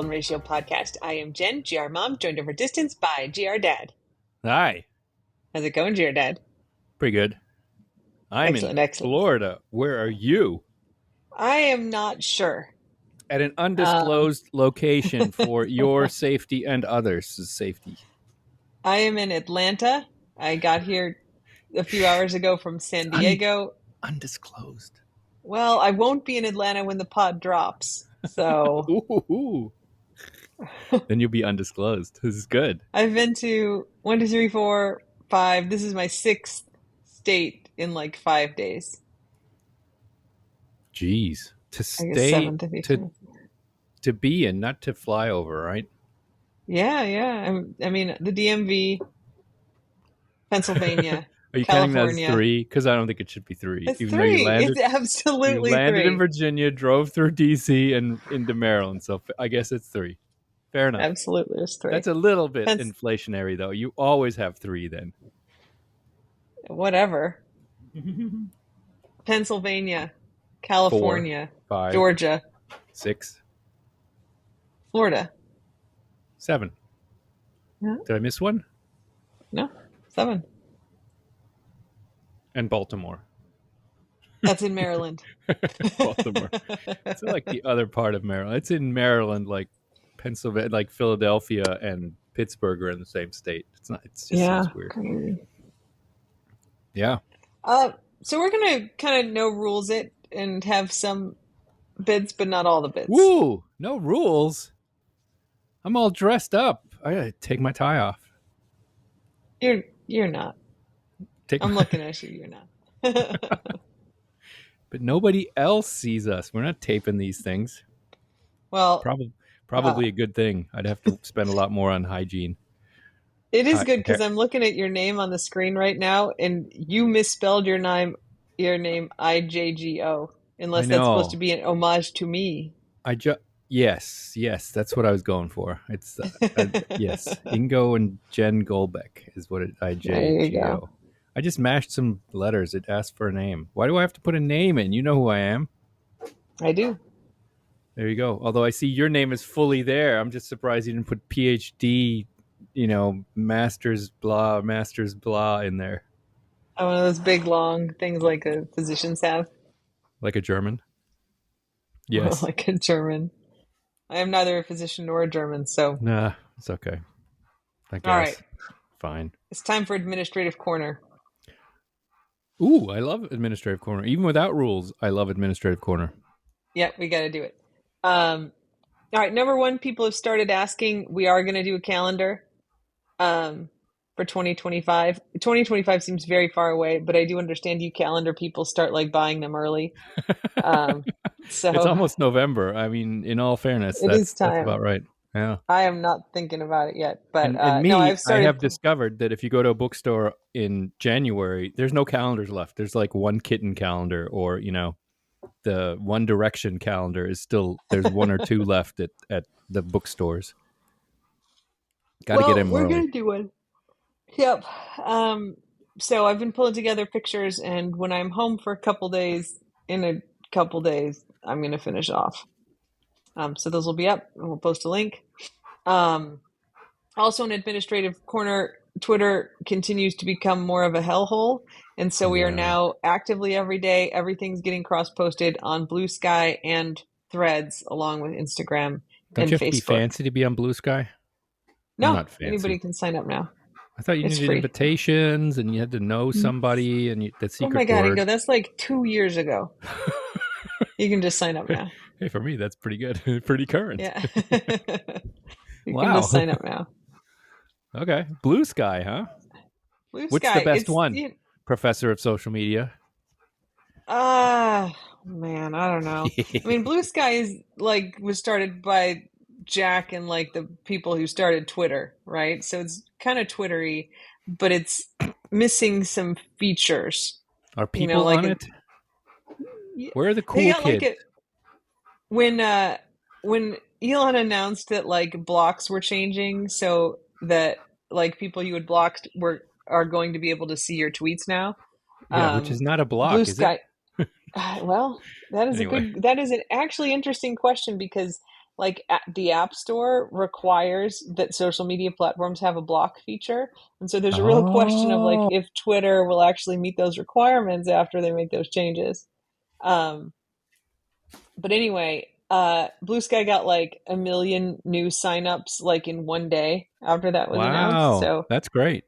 Golden Ratio podcast. I am Jen, GR Mom, joined over distance by GR Dad. Hi. How's it going, GR Dad? Pretty good. I'm in Excellent. Florida. Where are you? I am not sure. At an undisclosed location for your safety and others' safety. I am in Atlanta. I got here a few hours ago from San Diego. Undisclosed. Well, I won't be in Atlanta when the pod drops. So Ooh. Then you'll be undisclosed. This is good. I've been to 1, 2, 3, 4, 5. This is my 6th state in like 5 days. Jeez. To I guess stay 7 to be to be in, not to fly over, right? Yeah. I mean, the DMV, Pennsylvania, Are you California. counting that as 3? Because I don't think it should be 3. It's Even 3. though you landed, It's absolutely you landed 3. in Virginia, drove through DC and into Maryland. So I guess it's 3. Fair enough. Absolutely, it's 3. That's a little bit inflationary, though. You always have 3 then. Whatever. Pennsylvania, California, 4, 5, Georgia, 6, Florida. 7. Yeah. Did I miss one? No, 7. And Baltimore. That's in Maryland. Baltimore. It's like the other part of Maryland. It's in Maryland, like Pennsylvania, like Philadelphia and Pittsburgh are in the same state. It's not. It's just seems weird. Crazy. Yeah. So we're gonna kind of no rules it and have some bits, but not all the bits. Woo! No rules. I'm all dressed up. I gotta take my tie off. You're not. I'm looking at you. You're not. But nobody else sees us. We're not taping these things. Well, probably a good thing. I'd have to spend a lot more on hygiene. It is good because I'm looking at your name on the screen right now, and you misspelled your name IJGO, unless that's supposed to be an homage to me. Yes, that's what I was going for. It's yes, Ingo and Jen Golbeck is what IJGO. I just mashed some letters. It asked for a name. Why do I have to put a name in? You know who I am. I do. There you go. Although I see your name is fully there. I'm just surprised you didn't put PhD, master's blah in there. Oh, one of those big, long things like physicians have. Like a German? Yes. Like a German. I am neither a physician nor a German, so... Nah, it's okay. I guess. All right. Fine. It's time for Administrative Corner. Ooh, I love Administrative Corner. Even without rules, I love Administrative Corner. Yeah, we got to do it. All right, number 1, people have started asking. We are going to do a calendar for 2025. 2025 seems very far away, but I do understand you calendar people start like buying them early. So it's almost November. I mean, in all fairness, that's about right. Yeah, I am not thinking about it yet, but and me, no, I have discovered that if you go to a bookstore in January, there's no calendars left. There's like one kitten calendar, or the One Direction calendar is still there's 1 or 2 left at the bookstores. Got to get in we're early. gonna do one. Yep. So I've been pulling together pictures, and when I'm home for a couple days, I'm gonna finish off. So those will be up, and we'll post a link. Also, an Administrative Corner, Twitter continues to become more of a hellhole, and so we are now actively every day. Everything's getting cross-posted on Blue Sky and Threads, along with Instagram Don't and you have Facebook. to be fancy to be on Blue Sky? No, anybody can sign up now. I thought you needed invitations and you had to know somebody and the secret word. Oh my God, Ingo, that's like 2 years ago. You can just sign up now. Hey, for me, that's pretty good. Pretty current. Yeah. You can just sign up now. Okay. Blue Sky, huh? Blue What's Sky, the best one? Professor of social media? Man, I don't know. I mean, Blue Sky was started by Jack and like the people who started Twitter, right? So it's kind of Twittery, but it's missing some features. Are people on it? Where are the cool kids? When Elon announced that like blocks were changing, so that like people you had blocked are going to be able to see your tweets now. Yeah, which is not a block. Blue Sky. Well, that is that is an actually interesting question, because like the App Store requires that social media platforms have a block feature. And so there's a real question of like Oh, if Twitter will actually meet those requirements after they make those changes. Um, but anyway, Blue Sky got like a million new signups like in one day after that was announced. wow. So That's great.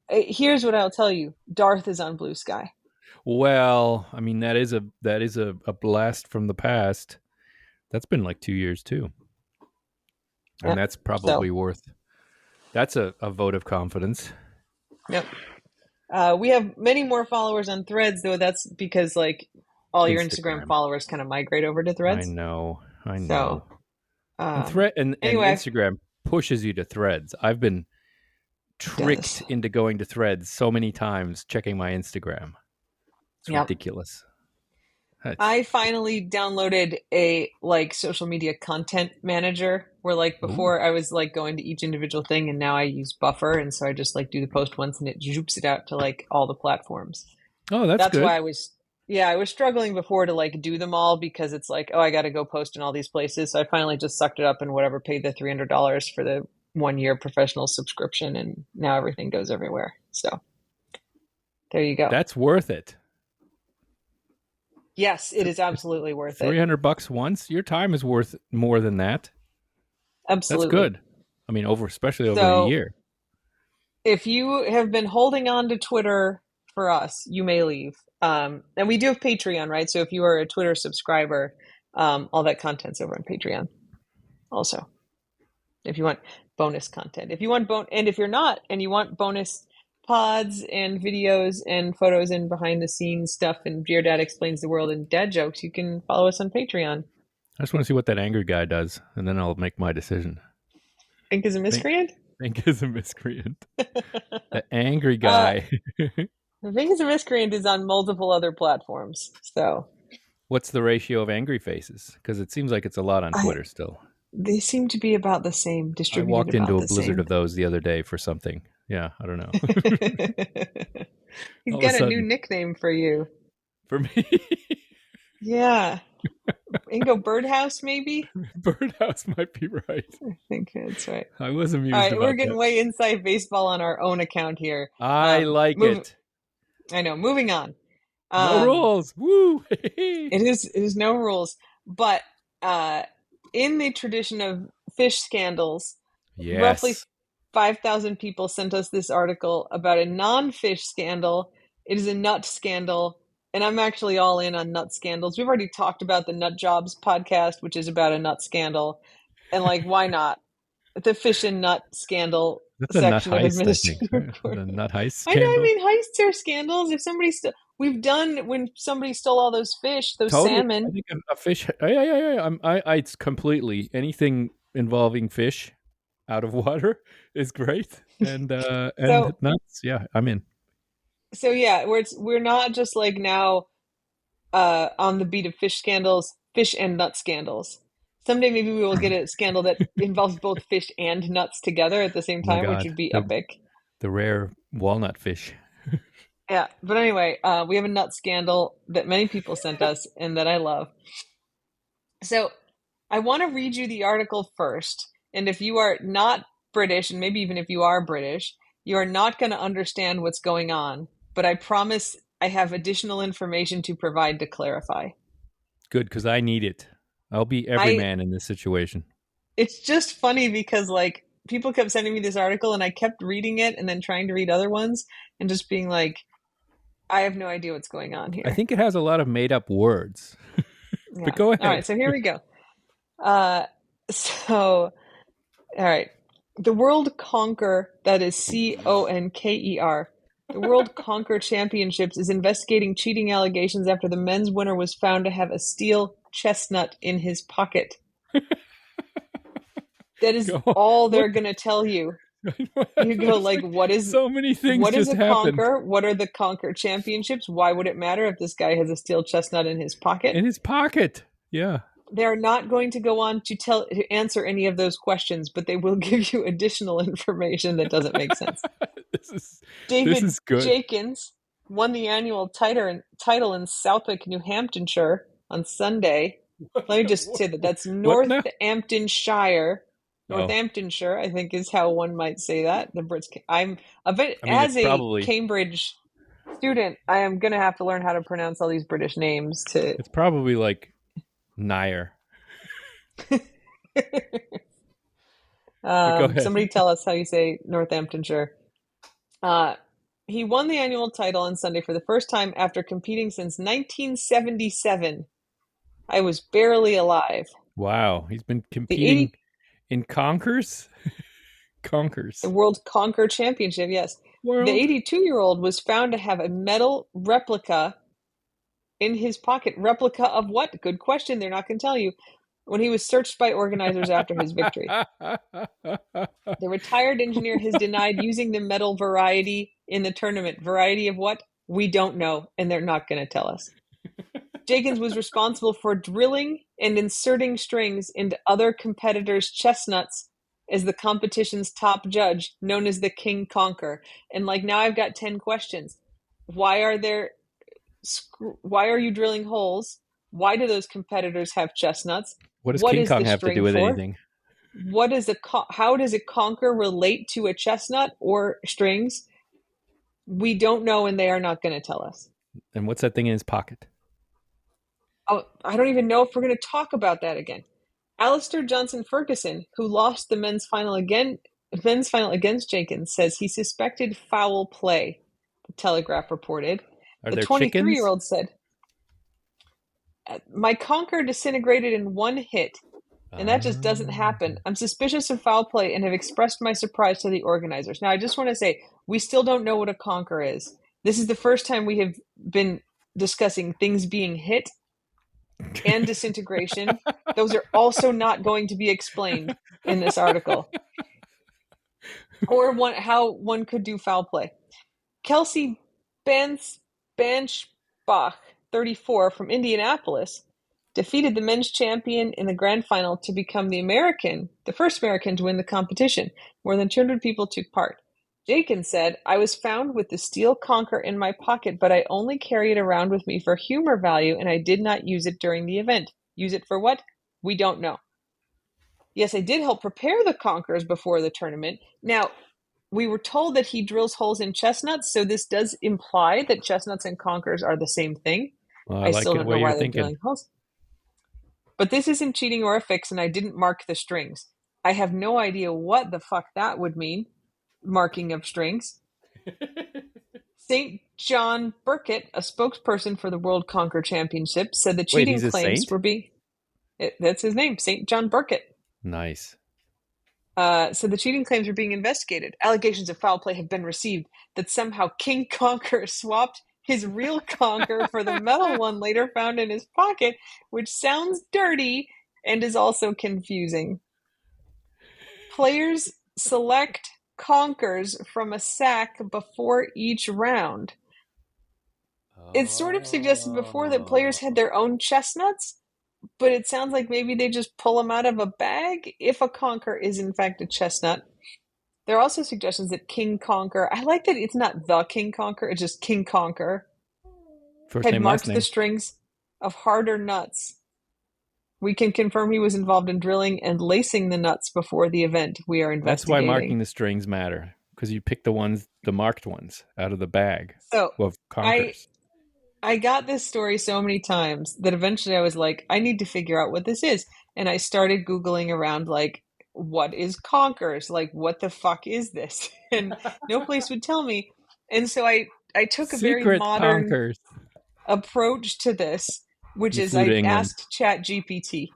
here's what I'll tell you: Darth is on Blue Sky. Well, I mean that is a blast from the past. That's been like 2 years too. And Yep. that's So probably worth that's a vote of confidence. yep. We have many more followers on Threads, though. That's because like all your Instagram Instagram. followers kind of migrate over to I Threads. know. I So know. And thread and anyway, Instagram pushes you to Threads. I've been it tricked does. into going to Threads so many times checking my Instagram. It's Yep. ridiculous. That's I finally downloaded a like social media content manager where like ooh. before I was like going to each individual thing and now I use Buffer and so I just like do the post once and it zoops it out to like all the platforms. Oh, that's That's good. why I was struggling before to like do them all because it's like, oh, I got to go post in all these places. So I finally just sucked it up and whatever, paid the $300 for the 1 year professional subscription and now everything goes everywhere. So there you go. That's worth it. Yes, it is absolutely worth it. $300 once, your time is worth more than that. That's Absolutely. good. I mean, over especially over a So year. if you have been holding on to Twitter for us, you may leave. And we do have Patreon, right? So if you are a Twitter subscriber, all that content's over on Patreon also. If you want bonus content, if you want and if you're not, and you want bonus pods and videos and photos and behind the scenes stuff, and Dear Dad explains the world and dad jokes, you can follow us on Patreon. I just want to see what that angry guy does, and then I'll make my decision. Think is a Think miscreant. think is a miscreant. The angry uh, guy. Think is a miscreant is on multiple other platforms. So What's the ratio of angry faces? Because it seems like it's a lot on I Twitter still. they seem to be about the same, I distributed walked about into a the blizzard same. of those the other day for something. Yeah, I don't know. He's All of a got a new sudden, nickname for you. for me, Yeah. Ingo Birdhouse, maybe? Birdhouse might be right. I think that's right. I was All amused right, we're about that. getting way inside baseball on our own account here. I like Move. it. I know. Moving on. No Um, rules. Woo! it is no rules, but uh, in the tradition of fish scandals, roughly Yes. 5,000 people sent us this article about a non-fish scandal. It is a nut scandal, and I'm actually all in on nut scandals. We've already talked about the Nut Jobs podcast, which is about a nut scandal, and like, why not? The fish and nut scandal That's a nut section of heist, I think. administrative Right? reporting. The nut heist I know. I scandal. mean, heists are scandals. If somebody we've done when somebody stole all those fish, those Totally. I salmon. think a fish. Yeah. It's completely anything involving fish out of water is great, and So, nuts. Yeah, I'm in. so yeah, we're not just like now on the beat of fish scandals, fish and nut scandals. Someday maybe we will get a scandal that involves both fish and nuts together at the same Oh my time, which god, would be the epic. the rare walnut fish. Yeah, but anyway, we have a nut scandal that many people sent us and that I love. So I want to read you the article first. And if you are not British, and maybe even if you are British, you are not going to understand what's going on. But I promise I have additional information to provide to clarify. Good, because I need it. I'll be every I man in this situation. It's just funny because like people kept sending me this article and I kept reading it and then trying to read other ones and just being like, I have no idea what's going on I here. think it has a lot of made up words, but Yeah. go All right, ahead. so here we go. Uh so all right. The World Conker, that is Conker. The World Conker Championships is investigating cheating allegations after the men's winner was found to have a steel chestnut in his pocket. That is Go. all What? they're going to tell you. You go It's like, like so many things what is just a happened conker? What are the conker championships? Why would it matter if this guy has a steel chestnut in his pocket? in his pocket. Yeah. They're not going to go on to answer any of those questions, but they will give you additional information that doesn't make sense. this is this David is good. Jakins won the annual title in Southwick, New Hampshire on Sunday. Let me just say that that's What now? Northamptonshire. Oh, Northamptonshire, I think, is how one might say that. The Brits. I'm a bit I mean, it's as a probably Cambridge student. I am gonna have to learn how to pronounce all these British names to. it's probably like Nair. But go ahead. Somebody tell us how you say Northamptonshire. Uh, he won the annual title on Sunday for the first time after competing since 1977. I was barely alive. Wow, he's been The competing 80 in Conkers. the Conkers World Conker Championship, yes. The World. 82-year-old was found to have a metal replica in his pocket. Replica of what? Good question. They're not going to tell you. When he was searched by organizers after his victory. The retired engineer has denied using the metal variety in the tournament. Variety of what? We don't know, and they're not going to tell us. Jenkins was responsible for drilling and inserting strings into other competitors' chestnuts as the competition's top judge, known as the King Conker. And like now I've got 10 questions. Why are there why are you drilling holes? Why do those competitors have chestnuts? What does What King is the Kong have to do string with for? anything? What is how does a conker relate to a chestnut or strings? We don't know, and they are not going to tell us. And what's that thing in his pocket? Oh, I don't even know if we're going to talk about that again. Alistair Johnson Ferguson, who lost the men's final against Jenkins, says he suspected foul play. The Telegraph reported. Are The there chickens? 23-year-old said, "My conker disintegrated in one hit, and that just doesn't happen. Oh. I'm suspicious of foul play and have expressed my surprise to the organizers." Now, I just want to say, we still don't know what a conker is. This is the first time we have been discussing things being hit and disintegration. Those are also not going to be explained in this article, or how one could do foul play. Kelsey Banchbach, 34, from Indianapolis, defeated the men's champion in the grand final to become the first American to win the competition. More than 200 people took part. Jenkins said, "I was found with the steel conker in my pocket, but I only carry it around with me for humor value, and I did not use it during the event." Use it for what? We don't know. Yes, I did help prepare the conkers before the tournament. Now, we were told that he drills holes in chestnuts, so this does imply that chestnuts and conkers are the same thing. Well, I I like still it the don't know way you're why they're thinking. drilling holes. But this isn't cheating or a fix, and I didn't mark the strings. I have no idea what the fuck that would mean, marking of strings. St. John Burkett, a spokesperson for the World Conker Championship, said the Wait, cheating he's a claims saint? were that's his name, St. John Burkett. Nice. So the cheating claims are being investigated. Allegations of foul play have been received that somehow King Conker swapped his real conker for the metal one later found in his pocket, which sounds dirty and is also confusing. Players select conkers from a sack before each round. It's sort of suggested before that players had Oh. their own chestnuts, but it sounds like maybe they just pull them out of a bag if a conker is in fact a chestnut. There are also suggestions that King Conker, I like that it's not the King Conker, it's just King Conker, First had name, last marked the name. strings of harder nuts. We can confirm he was involved in drilling and lacing the nuts before the event we are That's why investigating. marking the strings matter, because you pick the marked ones out of the bag So of I conkers. I got this story so many times that eventually I was like, I need to figure out what this is. And I started Googling around like, what is conkers? Like, what the fuck is this? And no place would tell me. And so I took a very Secret modern conkers. approach to this, which You is flew to I England. asked ChatGPT.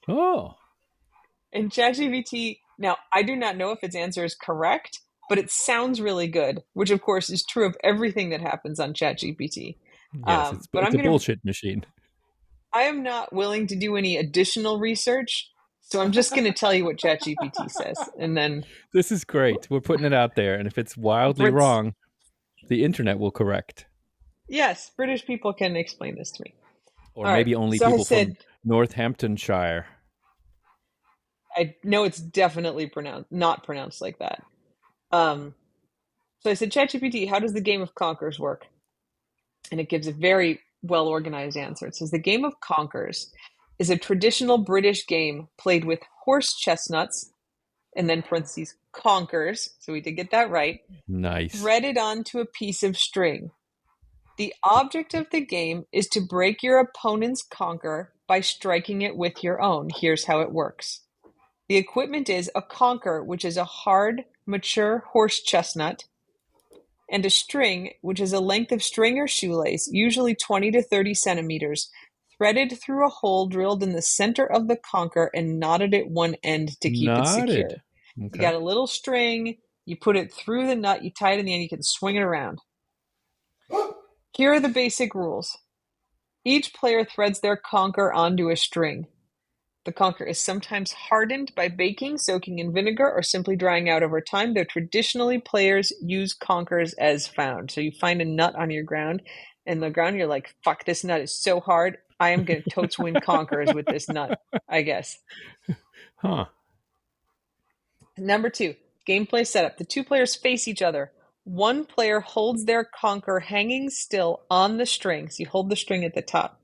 Oh, And ChatGPT, now I do not know if its answer is correct, but it sounds really good, which of course is true of everything that happens on ChatGPT. yes, But it's a bullshit machine. I am not willing to do any additional research, so I'm just going to tell you what ChatGPT says, and then This is great. We're putting it out there, and if it's wildly Brits. wrong, the internet will correct. Yes, British people can explain this to me. Or All right, maybe only so I people from said Northamptonshire. I know it's definitely not pronounced like that. Um, so I said, ChatGPT, how does the game of Conkers work? And it gives a very well organized answer. It says the game of Conkers is a traditional British game played with horse chestnuts, and then parentheses, conkers, so we did get that right, Nice. threaded onto a piece of string. The object of the game is to break your opponent's conker by striking it with your own. Here's how it works. The equipment is a conker, which is a hard, mature horse chestnut, and a string, which is a length of string or shoelace, usually 20 to 30 centimeters, threaded through a hole drilled in the center of the conker and knotted at one end to keep it Knotted. secure. You Okay. got a little string, you put it through the nut, you tie it in the end, you can swing it around. Here are the basic rules. Each player threads their conker onto a string. The conker is sometimes hardened by baking, soaking in vinegar, or simply drying out over time, though traditionally players use conkers as found. So you find a nut on your ground, and the ground, you're like, fuck, this nut is so hard. I am going to totes win conkers with this nut, I guess. Huh. Number 2, gameplay setup. The two players face each other. One player holds their conker hanging still on the string, so you hold the string at the top,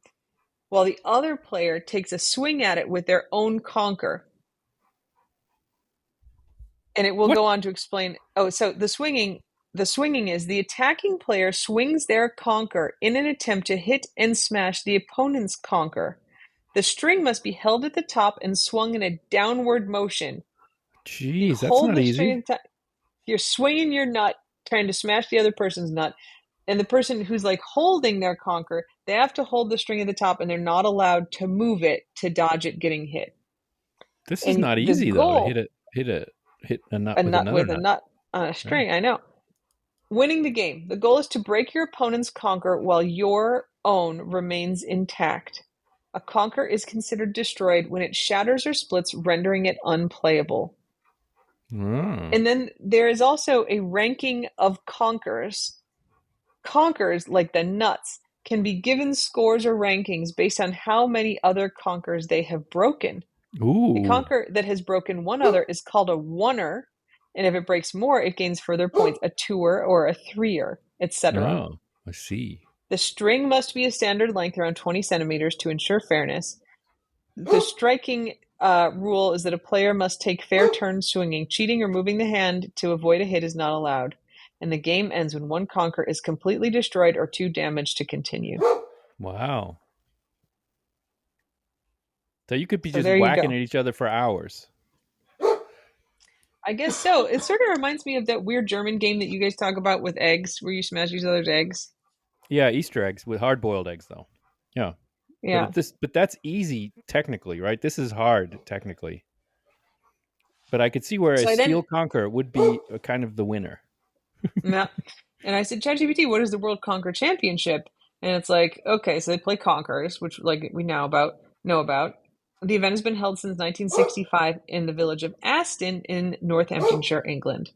while the other player takes a swing at it with their own conker. And it will What? go on to explain. Oh, so the swinging is the attacking player swings their conker in an attempt to hit and smash the opponent's conker. The string must be held at the top and swung in a downward motion. You Jeez, that's hold not the string easy. at the top. You're swinging your nut, trying to smash the other person's nut. And the person who's like holding their conker, they have to hold the string at the top and they're not allowed to move it to dodge it getting hit. This is And not the easy though to goal, hit a nut a with nut another with a nut. nut on a Yeah. string, I know. Winning the game. The goal is to break your opponent's conker while your own remains intact. A conker is considered destroyed when it shatters or splits, rendering it unplayable. Oh. And then there is also a ranking of conkers. Conkers, like the nuts, can be given scores or rankings based on how many other conkers they have broken. A Ooh. conker that has broken one other is called a oneer, and if it breaks more, it gains further points, a twoer or a threer, etc. Oh, I see. The string must be a standard length around 20 centimeters to ensure fairness. The striking rule is that a player must take fair turns swinging. Cheating or moving the hand to avoid a hit is not allowed. And the game ends when one conker is completely destroyed or too damaged to continue. Wow. So you could be So just there you whacking go. at each other for hours. I guess so. It sort of reminds me of that weird German game that you guys talk about with eggs, where you smash each other's eggs. Yeah, Easter eggs with hard boiled eggs though. Yeah. Yeah. But that's easy technically, right? This is hard technically. But I could see where a So I then, steel conquer would be a kind of the winner. yeah. And I said, ChatGPT, what is the World Conquer Championship? And it's like, okay, so they play Conquerors, which like we know about. The event has been held since 1965 in the village of Aston in Northamptonshire, England.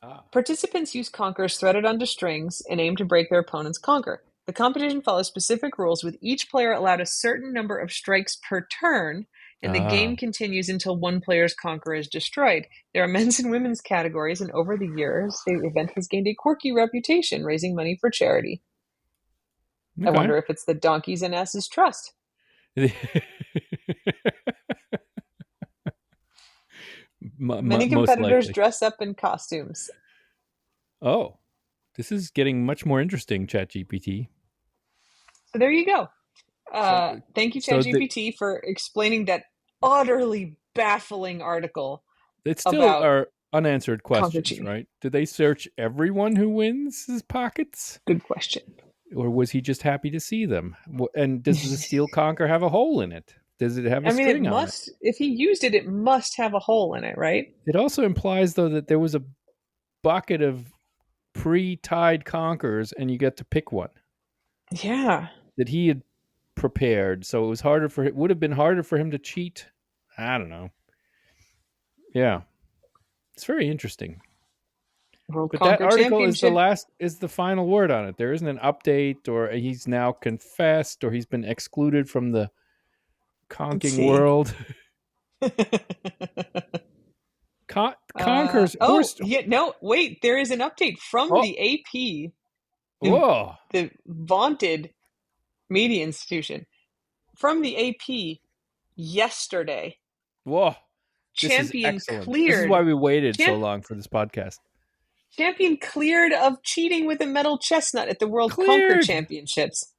Ah. Participants use conkers threaded onto strings and aim to break their opponent's conker. The competition follows specific rules, with each player allowed a certain number of strikes per turn, and the Ah. game continues until one player's conker is destroyed. There are men's and women's categories, and over the years, the event has gained a quirky reputation, raising money for charity. I Okay. wonder if it's the Donkeys and Asses Trust. Many Most competitors likely. dress up in costumes. Oh, this is getting much more interesting, ChatGPT. So there you go. So, Thank you, so the, ChatGPT, for explaining that utterly baffling article it still about are unanswered questions, Conkerchi. right? Did they search everyone who wins his pockets, Good question. or was he just happy to see them? And does the steel conker have a hole in it? Does it have a I mean, it string on it? must, if he used it, it must have a hole in it, right? It also implies, though, that there was a bucket of pre-tied conkers, and you get to pick one Yeah. that he had prepared. So it was harder for it would have been harder for him to cheat. I don't know. Yeah, it's very interesting. World But that Conquer article Championship. is the final word on it. There isn't an update, or he's now confessed, or he's been excluded from the Let's conking see. world. Conkers oh, horse. yeah, no, wait, there is an update from Oh, the AP, the, whoa! the vaunted media institution. From the AP, yesterday. Whoa, this is Champion excellent. This is why cleared. we waited so Champ, long for this podcast. champion cleared of cheating with a metal chestnut at the World Conker Cleared. Championships.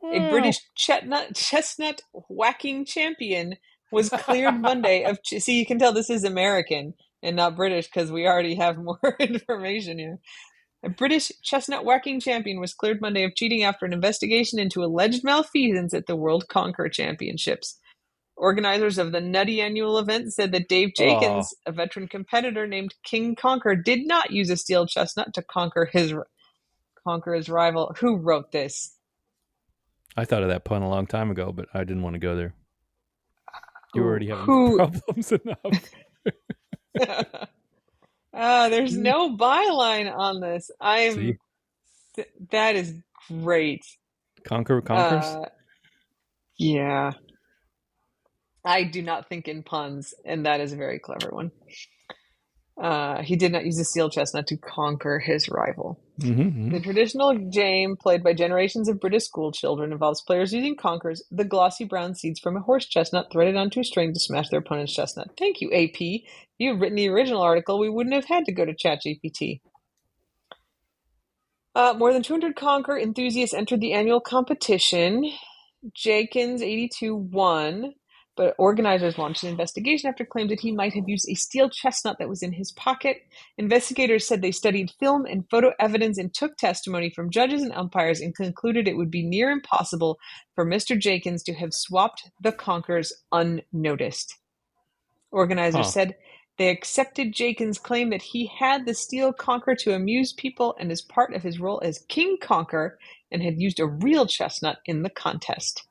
A Wow. British chestnut whacking champion was cleared Monday of. See, you can tell this is American and not British because we already have more information here. A British chestnut whacking champion was cleared Monday of cheating after an investigation into alleged malfeasance at the World Conker Championships. Organizers of the nutty annual event said that Dave Oh, Jenkins, a veteran competitor named King Conker, did not use a steel chestnut to conquer his rival. Who wrote this? I thought of that pun a long time ago, but I didn't want to go there. You were already having Who? problems enough. There's no byline on this. See, That is great. conquer conquers. Uh, yeah. I do not think in puns, and that is a very clever one. He did not use a steel chestnut to conquer his rival. Mm-hmm. The traditional game, played by generations of British school children, involves players using conkers, the glossy brown seeds from a horse chestnut, threaded onto a string to smash their opponent's chestnut. Thank you, AP. If you had written the original article, we wouldn't have had to go to ChatGPT. More than 200 conker enthusiasts entered the annual competition. Jenkins, 82, won, but organizers launched an investigation after claims that he might have used a steel chestnut that was in his pocket. Investigators said they studied film and photo evidence and took testimony from judges and umpires and concluded it would be near impossible for Mr. Jenkins to have swapped the conkers unnoticed. Organizers Huh. said they accepted Jenkins' claim that he had the steel conker to amuse people and as part of his role as King Conker and had used a real chestnut in the contest.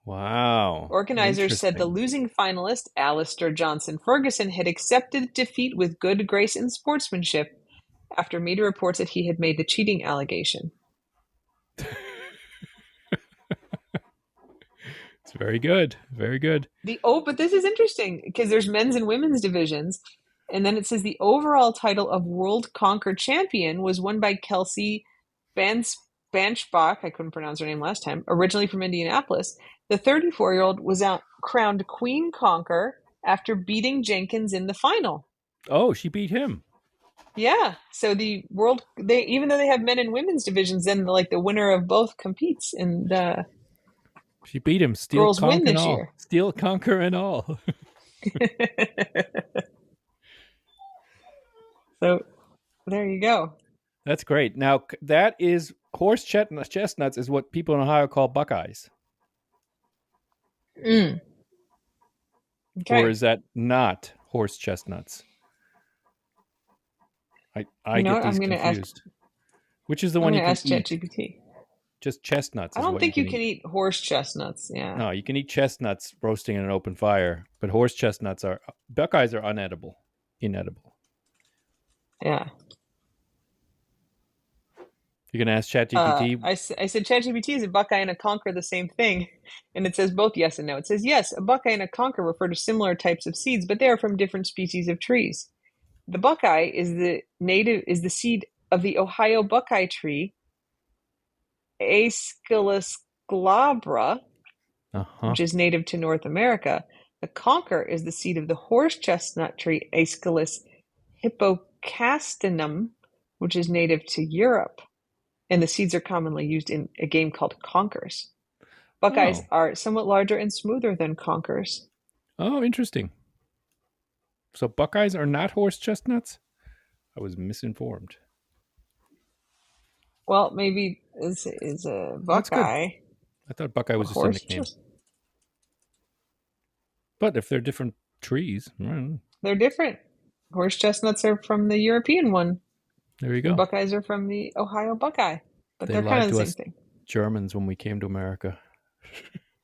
Wow. Organizers said the Interesting. losing finalist, Alistair Johnson Ferguson, had accepted defeat with good grace and sportsmanship after media reports that he had made the cheating allegation. It's very good. Very good. But this is interesting because there's men's and women's divisions, and then it says the overall title of World Conquer Champion was won by Kelsey Banchbach. I couldn't pronounce her name last time. Originally from Indianapolis, the 34-year-old was crowned Queen Conquer after beating Jenkins in the final. Oh, she beat him. Yeah, so the world they even though they have men and women's divisions, then like the winner of both competes, and the She beat him. Steel girls win conk and this all. year. Steel conquer and all. So there you go. That's great. Now that is horse chestnuts is what people in Ohio call buckeyes, Mm, or okay. is that not horse chestnuts? I You know get what? these confused. Which is the I'm one you gonna can ask eat? ChatGPT. Just chestnuts I is don't what you think you can can eat. eat horse chestnuts. Yeah. No, you can eat chestnuts roasting in an open fire, but horse chestnuts are buckeyes are unedible, inedible. Yeah. You're gonna ask ChatGPT. I said ChatGPT, is a buckeye and a conker the same thing? And it says both yes and no. It says yes, a buckeye and a conker refer to similar types of seeds, but they are from different species of trees. The buckeye is the seed of the Ohio buckeye tree, Aeschylus glabra, Uh huh. which is native to North America. The conker is the seed of the horse chestnut tree, Aeschylus hippocastanum, which is native to Europe. And the seeds are commonly used in a game called Conkers. Buckeyes Oh. are somewhat larger and smoother than Conkers. Oh, interesting. So buckeyes are not horse chestnuts? I was misinformed. Well, maybe is a That's good. Buckeye I thought buckeye a was just a horse nickname. But if they're different trees, They're different. Horse chestnuts are from the European one, there you and go. Buckeyes are from the Ohio Buckeye. But They they're kind lied of the to same us thing. Germans when we came to America.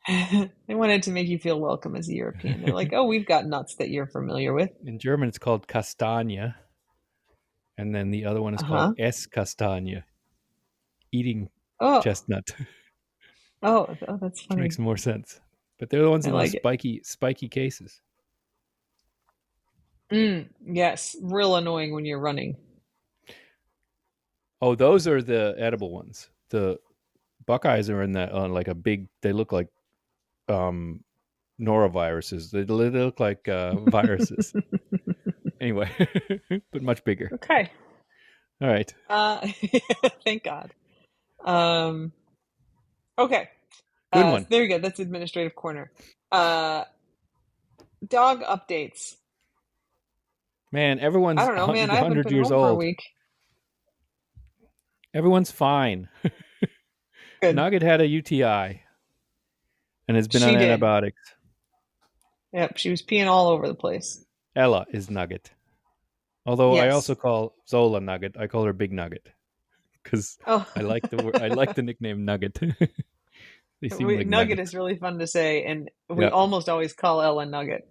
They wanted to make you feel welcome as a European. They're like, oh, we've got nuts that you're familiar with. In German, it's called Kastanie, and then the other one is called Uh-huh. Esskastanie, eating Oh, chestnut, oh, that's which makes funny. more sense. But they're the ones I in those like it. spiky cases. Yes, real annoying when you're running. Oh, those are the edible ones. The Buckeyes are in that like a big. They look like um noroviruses. They look like viruses. Anyway, but much bigger. Okay. All right. Uh, thank God. Um, okay. Good So one. there you go. That's administrative corner. Uh, dog updates. Man, I everyone's don't know, man. I haven't 100 been years home for a old. week. Everyone's fine. Good. Nugget had a UTI and has been on She did. antibiotics. Yep. She was peeing all over the place. Ella is Nugget. Although I also Yes. call Zola Nugget. I call her Big Nugget because Oh, I like the nickname Nugget. They seem like Nugget nuggets. is really fun to say, and we Yep. almost always call Ella Nugget.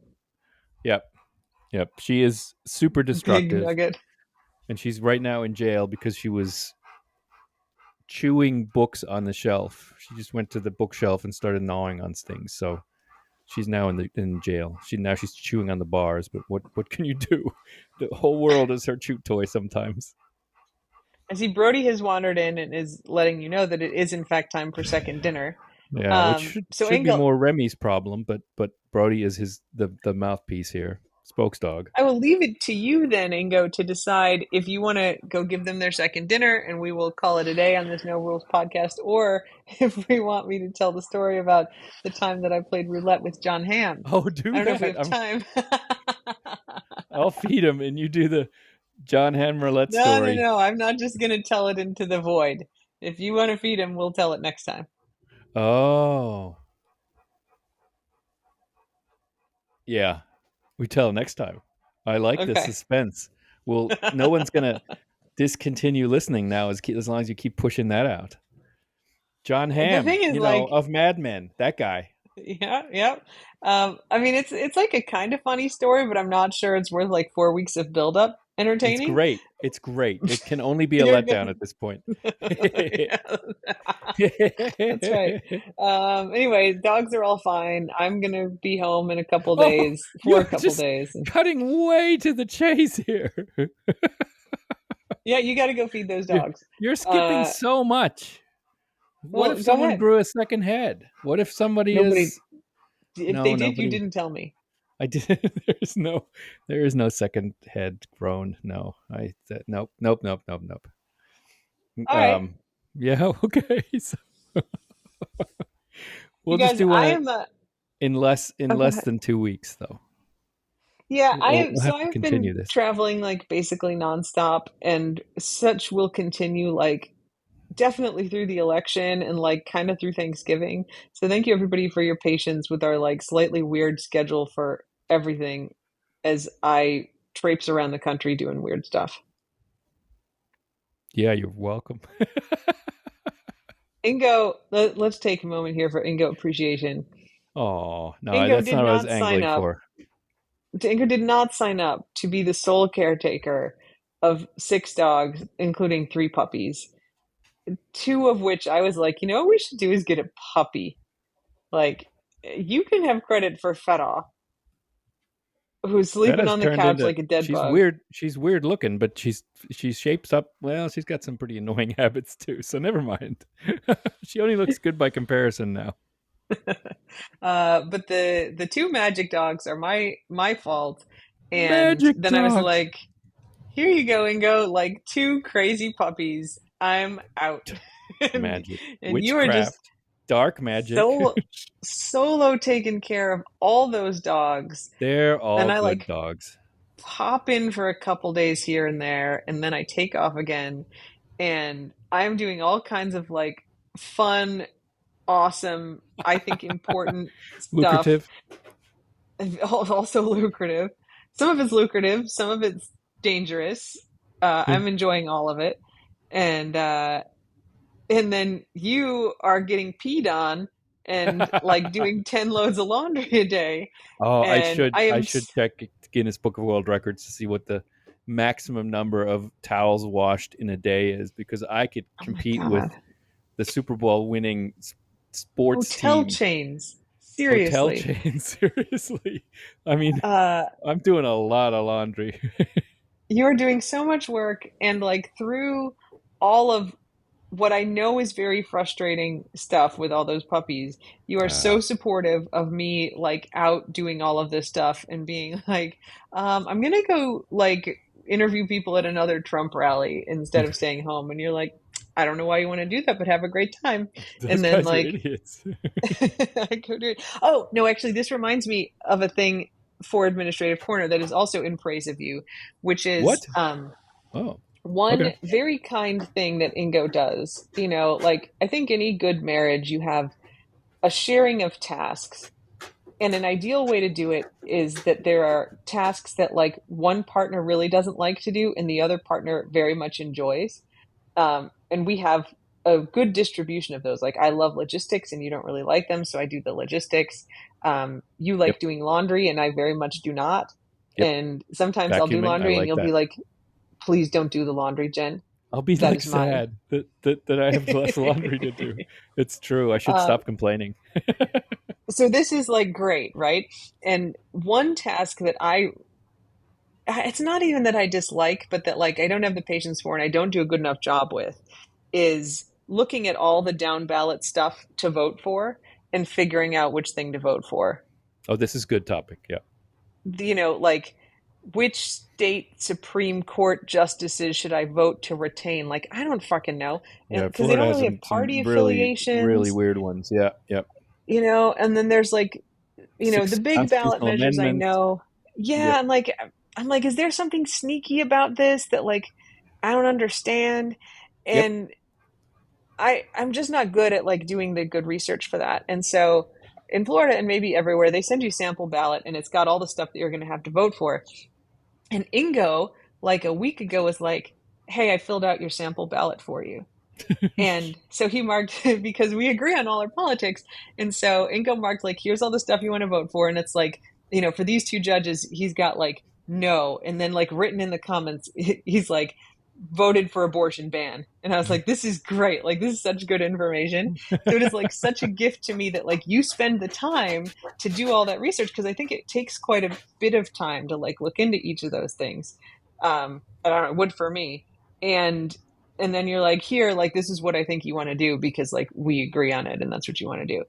Yep. Yep. She is super Big destructive, Nugget. and she's right now in jail because she was chewing books on the shelf. She just went to the bookshelf and started gnawing on things. So she's now in jail. She's chewing on the bars. But what can you do? The whole world is her chew toy sometimes. I see Brody has wandered in and is letting you know that it is in fact time for second dinner. Yeah, which So should be Engel, more Remy's problem, but Brody is the mouthpiece here, spokesdog. I will leave it to you then, Ingo, to decide if you want to go give them their second dinner and we will call it a day on this No Rules podcast, or if we want me to tell the story about the time that I played roulette with John Hamm. Oh, I do don't know if we that. have time. I'll feed him, and you do the John Hen roulette No, no, story. no. I'm not just going to tell it into the void. If you want to feed him, we'll tell it next time. Oh, yeah. We tell next time. I like the Okay. suspense. Well, no one's gonna discontinue listening now as long as you keep pushing that out. John The Hamm, thing is, like, of Mad Men, that guy. yeah, yeah. I mean, it's like a kind of funny story, but I'm not sure it's worth like 4 weeks of build up It's entertaining. great. It's great. It can only be a You're letdown gonna, at this point. yeah, that's right. Anyway, dogs are all fine. I'm gonna be home in a couple Oh, days, for you're a couple just days. cutting way to the chase here. Yeah, you got to go feed those You're, dogs. you're skipping Uh, so much. What well, if go someone ahead. grew a second head? What if somebody Nobody, is if they no did, you nobody? didn't tell me. I did. There is no second head grown. No, I said nope, nope, nope, nope, nope. All right, Um, yeah, okay. So you we'll just guys. do one I am. in Oh, go less ahead. than 2 weeks, though. Yeah, I We'll, am. we'll So have to I've been continue this. traveling like basically nonstop, and such will continue like definitely through the election and like kind of through Thanksgiving. So thank you everybody for your patience with our like slightly weird schedule for everything as I traipse around the country doing weird stuff. Yeah, you're welcome. Ingo, let's take a moment here for Ingo appreciation. Oh no, Ingo that's did not what I was not sign angling up. for. Ingo did not sign up to be the sole caretaker of six dogs, including three puppies. Two of which I was like, you know what we should do is get a puppy. Like, you can have credit for Feta, who's That sleeping has on the turned couch into like a dead she's bug. weird. She's weird looking, but she shapes up well. She's got some pretty annoying habits too. So never mind. She only looks good by comparison now. But the two magic dogs are my fault. And Magic then I was dogs. like, here you go, Ingo, like two crazy puppies. I'm out. and, Magic. and you are just Witchcraft. Dark magic. solo taking care of all those dogs. They're all Then I good like dogs. pop in for a couple days here and there, and then I take off again. And I'm doing all kinds of like fun, awesome, I think important stuff, Lucrative. also lucrative. Some of it's lucrative, some of it's dangerous. I'm enjoying all of it. And and then you are getting peed on and like doing 10 loads of laundry a day. Oh, And I I am should check Guinness Book of World Records to see what the maximum number of towels washed in a day is because I could oh my compete with God. the Super Bowl winning sports Hotel team chains. hotel Seriously. chain. Seriously. I mean, Uh, I'm doing a lot of laundry. you're doing so much work and like through all of what I know is very frustrating stuff with all those puppies. You are Uh, so supportive of me like out doing all of this stuff and being like, I'm gonna go like interview people at another Trump rally instead of staying home. And you're like, I don't know why you want to do that, but have a great time. those And then guys are like idiots. I go do it. Oh, no, actually, this reminds me of a thing for Administrative Corner that is also in praise of you, which is What? Oh, one okay. very kind thing that Ingo does. You know, like I think any good marriage, you have a sharing of tasks. And an ideal way to do it is that there are tasks that like one partner really doesn't like to do and the other partner very much enjoys. And we have a good distribution of those. Like I love logistics and you don't really like them, so I do the logistics. You like Yep. doing laundry and I very much do not. Yep. And sometimes I'll do Vacuuming. I laundry and like you'll be that. like, please don't do the laundry, Jen. I'll be That like is mine. sad that I have less laundry to do. It's true. I should uh, stop complaining. so this is like great, right? And one task that it's not even that I dislike, but that like I don't have the patience for and I don't do a good enough job with is looking at all the down ballot stuff to vote for and figuring out which thing to vote for. Oh, this is good topic. Yeah. You know, like which state Supreme Court justices should I vote to retain? Like, I don't fucking know. And Yeah. because they Florida don't has really have some party really affiliations, weird ones. Yeah. Yep. and then there's like, the Six big ballot constitutional measures I amendments. know. Yeah, Yep. I'm like, is there something sneaky about this that like I don't understand? Yep. And I'm just not good at like doing the good research for that. And so in Florida and maybe everywhere, they send you sample ballot and it's got all the stuff that you're going to have to vote for. And Ingo, like a week ago, was like, "Hey, I filled out your sample ballot for you." And so he marked because we agree on all our politics. And so Ingo marked like, here's all the stuff you want to vote for. And it's like, for these two judges, he's got like no. And then like written in the comments, he's like voted for abortion ban. And I was like, this is great. Like this is such good information. So it is like such a gift to me that like you spend the time to do all that research because I think it takes quite a bit of time to like look into each of those things. I don't know, it would for me. And then you're like, here, like this is what I think you want to do because like we agree on it and that's what you want to do.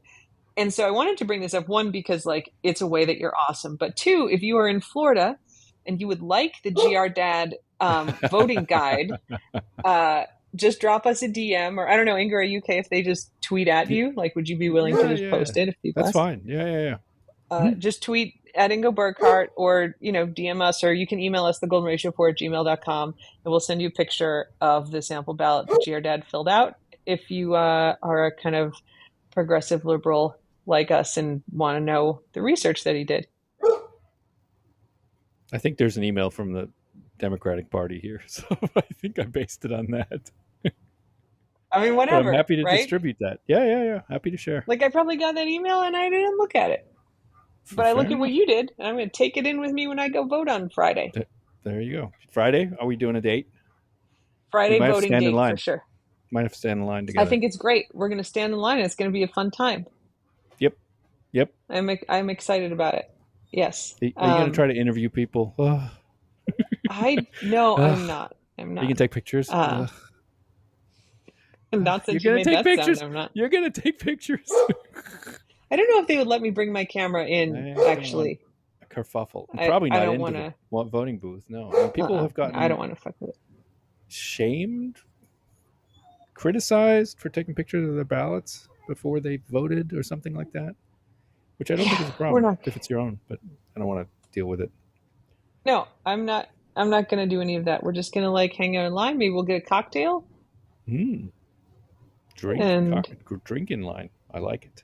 And so I wanted to bring this up, one, because like it's a way that you're awesome, but two, if you are in Florida and you would like the GR Dad voting guide, uh, just drop us a DM, or I don't know, Inger, are you okay if they just tweet at you? Like, would you be willing to Yeah. just Yeah. post it if people That's ask? fine. Yeah. Yeah. Yeah. Mhm. Just tweet at Ingo Burkhart or, DM us, or you can email us, thegoldenratio4@gmail.com, and we'll send you a picture of the sample ballot that GR Dad filled out if you are a kind of progressive liberal like us and want to know the research that he did. I think there's an email from the Democratic Party here, so I think I based it on that. I mean, But I'm whatever, happy to right? distribute that. Yeah. Yeah. Yeah. Happy to share. Like, I probably got that email and I didn't look at it. But I Fair look at what enough. you did, and I'm going to take it in with me when I go vote on Friday. There you go. Friday, are we doing a date? We Friday might have to voting stand in date for line. sure. Might have to stand in line I together. think it's great. We're going to stand in line. And it's going to be a fun time. Yep. Yep. I'm excited about it. Yes. Are you going to try to interview people? Ugh. I no, I'm Ugh. not. I'm You can not. take pictures. Uh, Ugh. not You're since you going to made take that sound. pictures. I'm not. You're going to take pictures. I don't know if they would let me bring my camera in. I don't want Actually, a kerfuffle. And I probably I not don't into want the to. voting booth. No. And people have I gotten don't want to fuck with it. shamed, criticized for taking pictures of their ballots before they voted or something like that, which I don't think Yeah, is a we're problem not. if it's your own, but I don't want to deal with it. No, I'm not. I'm not going to do any of that. We're just going to like hang out in line. Maybe we'll get a cocktail Mm, and drink in line. I like it.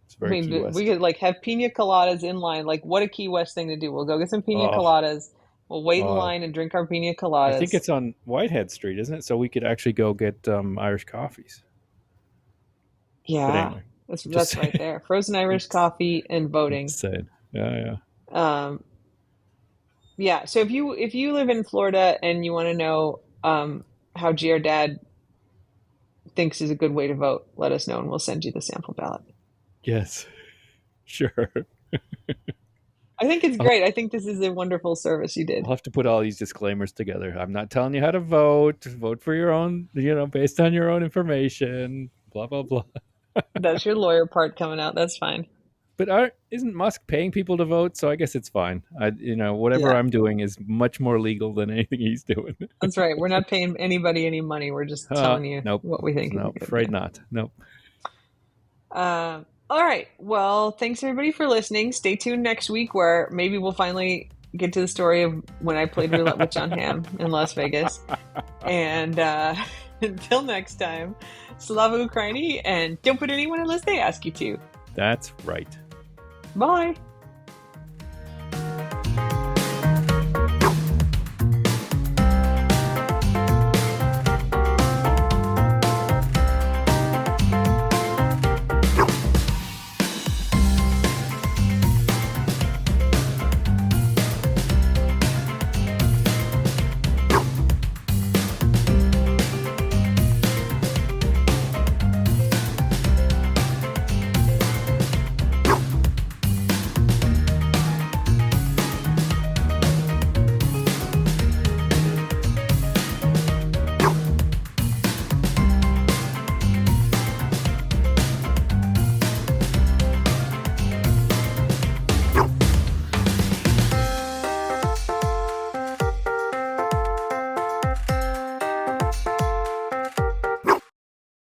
It's very Key maybe we West. could like have pina coladas in line. Like, what a Key West thing to do. We'll go get some pina Oh, coladas. We'll wait in oh. line and drink our pina I think coladas. it's on Whitehead Street, isn't it? So we could actually go get Irish coffees. But Yeah, anyway, just that's right saying. there. Frozen Irish coffee and voting. Just saying. Yeah, yeah. Um, yeah. So if you live in Florida and you want to know how GR Dad thinks is a good way to vote, let us know and we'll send you the sample ballot. Yes, sure. I think it's great. I think this is a wonderful service you I'll did. have to put all these disclaimers together. I'm not telling you how to vote. Vote for your own, based on your own information. Blah blah blah. That's your lawyer part coming out. That's fine. But isn't Musk paying people to vote? So I guess it's fine. Whatever Yeah, I'm doing is much more legal than anything he's doing. that's right. We're not paying anybody any money. We're just telling you Nope. what we think is a No, good afraid idea. not. Nope. All right. Well, thanks everybody for listening. Stay tuned next week where maybe we'll finally get to the story of when I played roulette with John Hamm in Las Vegas. And until next time, Slava Ukraini, and don't put anyone unless they ask you to. That's right. Bye.